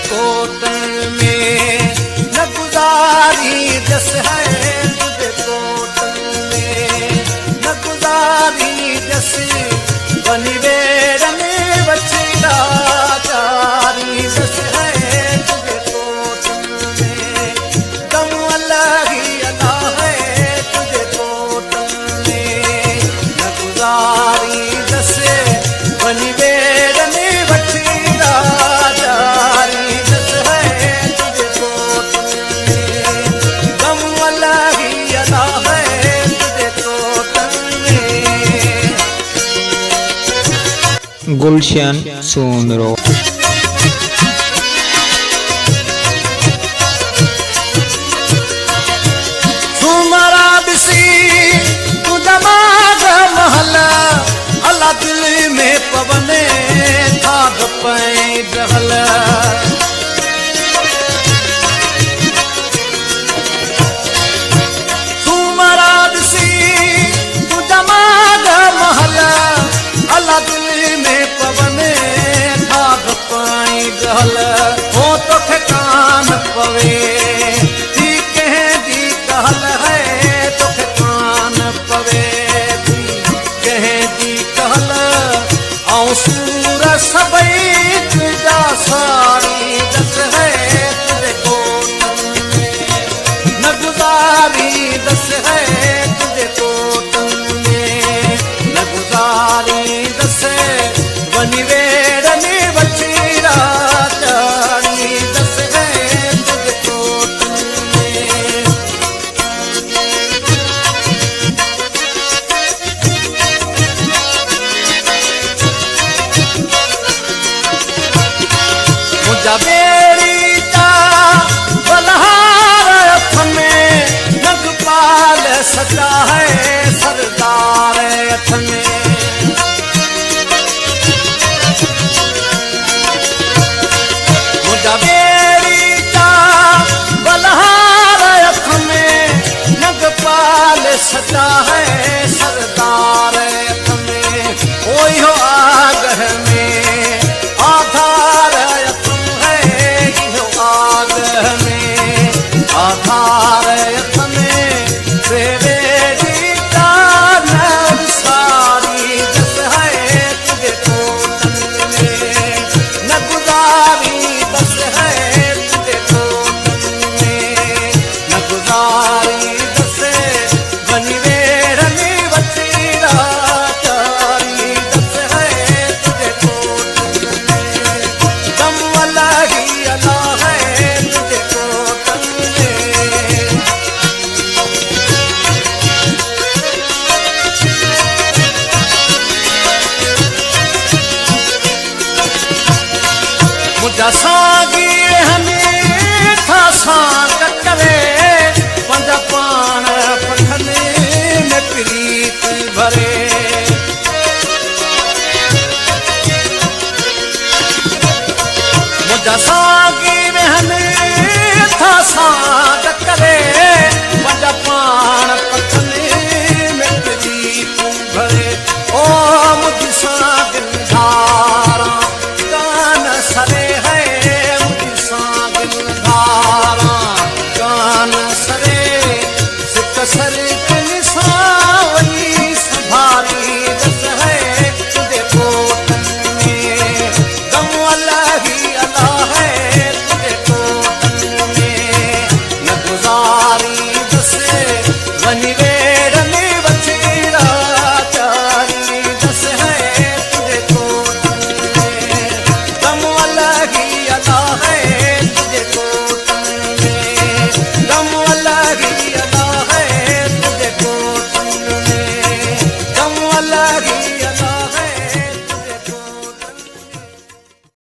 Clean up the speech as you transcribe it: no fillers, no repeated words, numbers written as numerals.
Cotton में न गुजारी जस है तुझे कोटन में न गुजारी जस बनिवेर में बचड़ा चारी जस है तुझे कोटन में दम अलग ही अदा है तुझे कोटन में न गुजारी जस बनिवेर में बचड़ा चारी जस है तुझे कोटन में दम अलग ही अदा है तुझे कोटन में। गुलशन सोनरो तुम्हारा बिसी तू दमाग महला अल्लाह दिल में पवने था गपई डहला तुम्हारा बिसी तू दमाग महला अल्लाह दिल में पवने था गपई डहला हो तो ठिकान पवे कहल है तो कान पवे थी कहे दी कहल आऊं सूर सबई तुझा सारी दस है तुझे कोटन में न गुजारी दस है तुझे कोटन में न गुजारी दस बनिवेर में बचीरा चारी दस है तुझे कोटन में। बेड़ी का बलहार अथ में नगपाल सचा है सरदार अथ में मुझा बेड़ी का बलहार अथ में नगपाल सचा है सरदार अथ में ओई हो आगह में आधार आधार में तेरे जीता नर सारी दस है तुझे कोटन में न गुजारी दस है तुझे कोटन में न गुजारी दस बनिवेर में बचीरा चारी दस है तुझे कोटन में दम वाला ही अला है तुझे कोटन मुझा साग